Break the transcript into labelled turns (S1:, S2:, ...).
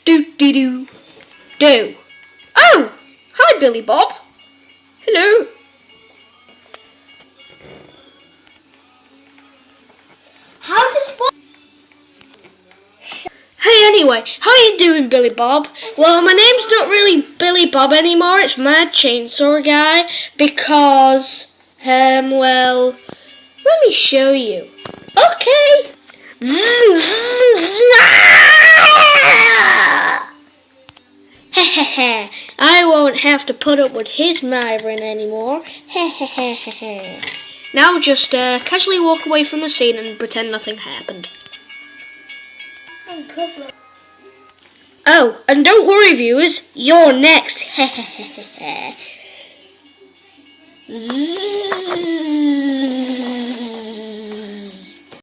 S1: Do. Do. Oh! Hi, Billy Bob. Hello.
S2: How does Bob?
S1: Hey, anyway, how you doing, Billy Bob? Well, my name's not really Billy Bob anymore. It's Mad Chainsaw Guy because, well, let me show you. Okay. Hehehe. I won't have to put up with his Myron anymore. Hehehe. Now just casually walk away from the scene and pretend nothing happened. Oh, and don't worry, viewers, you're next.